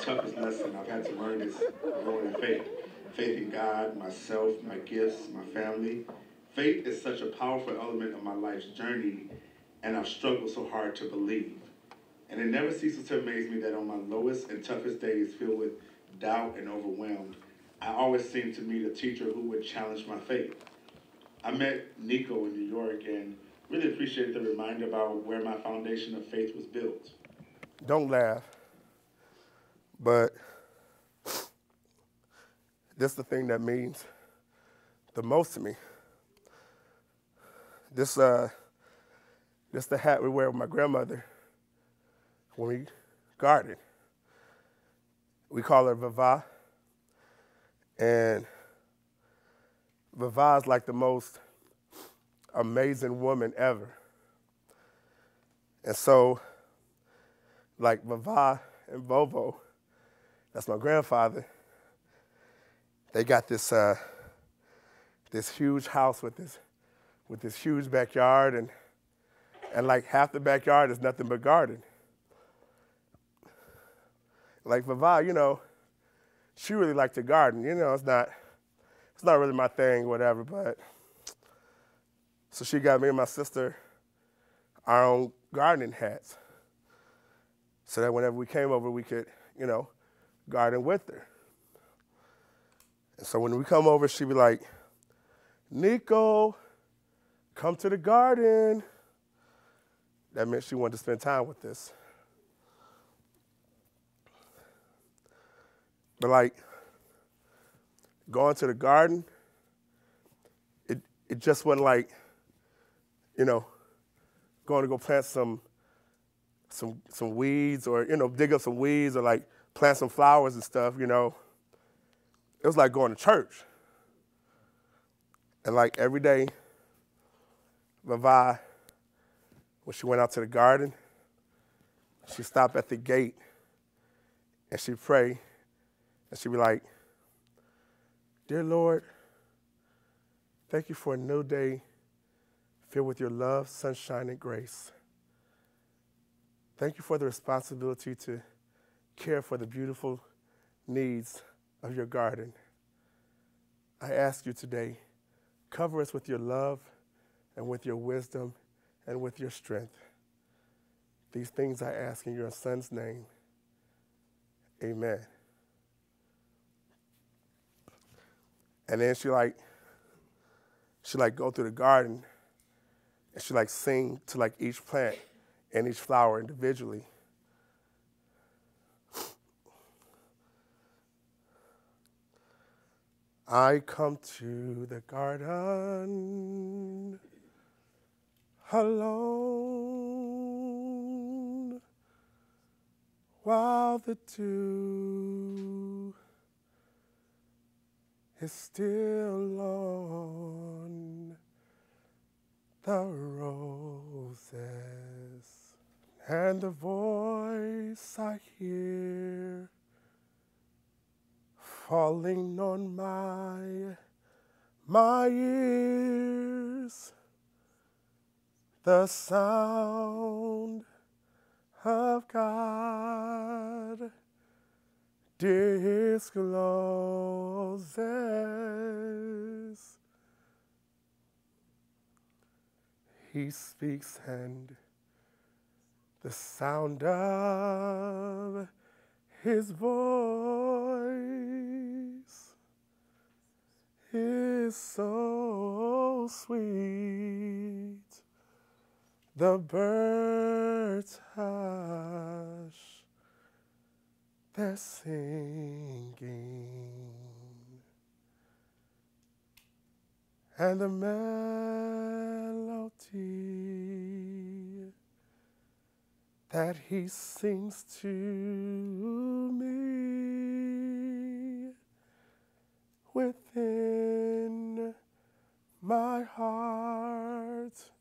toughest lesson I've had to learn is growing in faith. Faith in God, myself, my gifts, my family. Faith is such a powerful element of my life's journey, and I've struggled so hard to believe. And it never ceases to amaze me that on my lowest and toughest days, filled with doubt and overwhelmed, I always seem to meet a teacher who would challenge my faith. I met Nico in New York and really appreciated the reminder about where my foundation of faith was built. Don't laugh, but this is the thing that means the most to me. This the hat we wear with my grandmother when we garden. We call her Vava, and Vava is like the most amazing woman ever. And so, like Vava and Vovo, that's my grandfather, they got this this huge house with this huge backyard, and like half the backyard is nothing but garden. Like Vava, she really liked to garden. It's not really my thing, whatever, but so she got me and my sister our own gardening hats so that whenever we came over, we could, garden with her. And so when we come over, she'd be like, Nico, come to the garden. That meant she wanted to spend time with us. But like going to the garden, it just wasn't like, going to go plant some weeds or, dig up some weeds or like plant some flowers and stuff, It was like going to church. And like every day, Vava, when she went out to the garden, she stopped at the gate and she'd pray and she'd be like, Dear Lord, thank you for a new day filled with your love, sunshine, and grace. Thank you for the responsibility to care for the beautiful needs of your garden. I ask you today, cover us with your love and with your wisdom and with your strength. These things I ask in your son's name. Amen. And then she go through the garden and she sing to each plant and each flower individually. I come to the garden alone while the dew is still on the roses, and the voice I hear falling on my ears, the sound of God discloses. He speaks and the sound of his voice is so sweet. The birds hush their singing, and the melody that he sings to me within my heart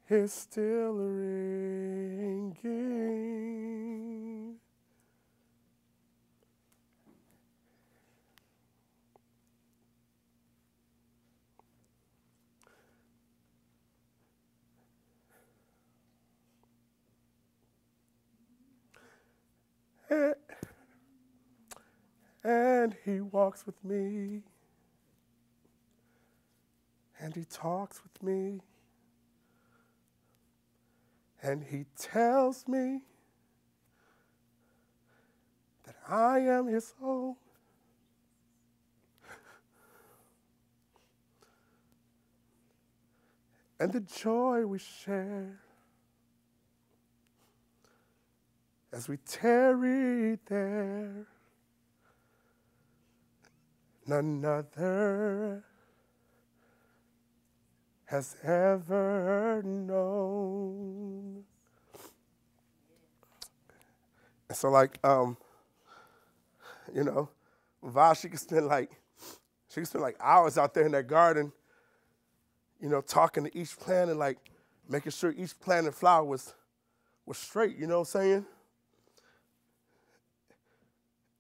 is still ringing. and he walks with me, and he talks with me, and he tells me that I am his own. And the joy we share as we tarry there, none other has ever known. And so Vi, she could spend like hours out there in that garden, talking to each plant and like making sure each plant and flower was straight, you know what I'm saying?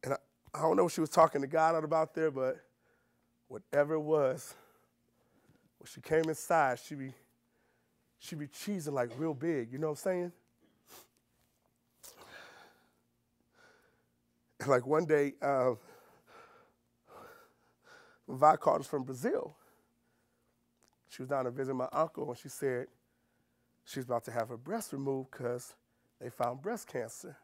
And I don't know what she was talking to God about there, but whatever it was, when she came inside, she be cheesing like real big, you know what I'm saying? And like one day, Vi called us from Brazil. She was down to visit my uncle, and she said she's about to have her breast removed because they found breast cancer.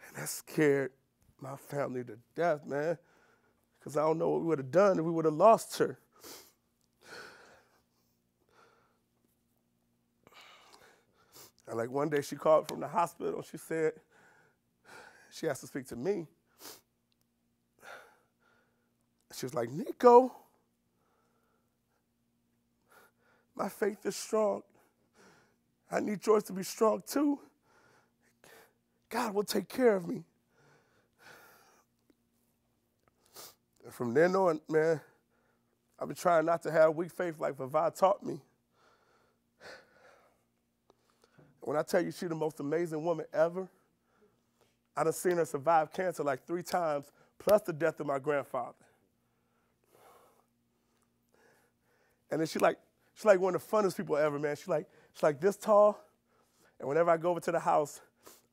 And that scared my family to death, man, because I don't know what we would have done if we would have lost her. And like one day she called from the hospital, and she said she has to speak to me. She was like, Nico, my faith is strong. I need yours to be strong too. God will take care of me. And from then on, man, I've been trying not to have weak faith like Vivi taught me. When I tell you she's the most amazing woman ever, I done seen her survive cancer like 3 times, plus the death of my grandfather. And then she's like one of the funnest people ever, man. She's like this tall, and whenever I go over to the house,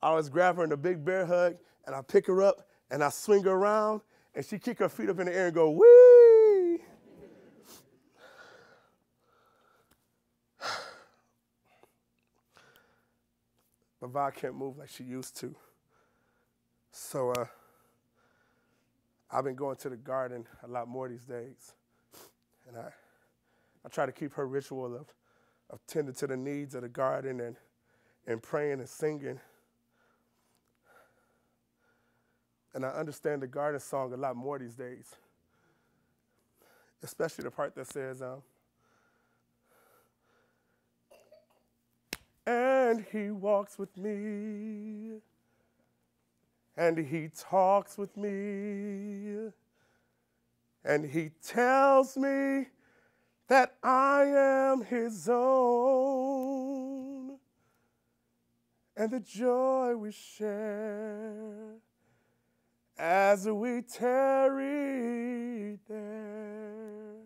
I always grab her in a big bear hug, and I pick her up, and I swing her around, and she kick her feet up in the air and go, wee! But Vi can't move like she used to. So I've been going to the garden a lot more these days. And I try to keep her ritual of tending to the needs of the garden and praying and singing. And I understand the garden song a lot more these days, especially the part that says, and he walks with me, and he talks with me, and he tells me that I am his own, and the joy we share as we tarry there,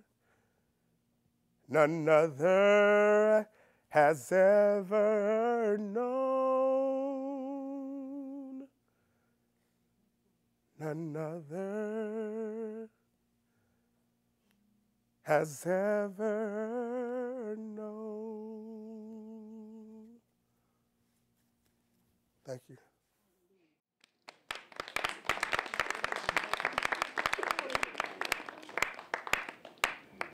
none other has ever known, none other has ever known. Thank you.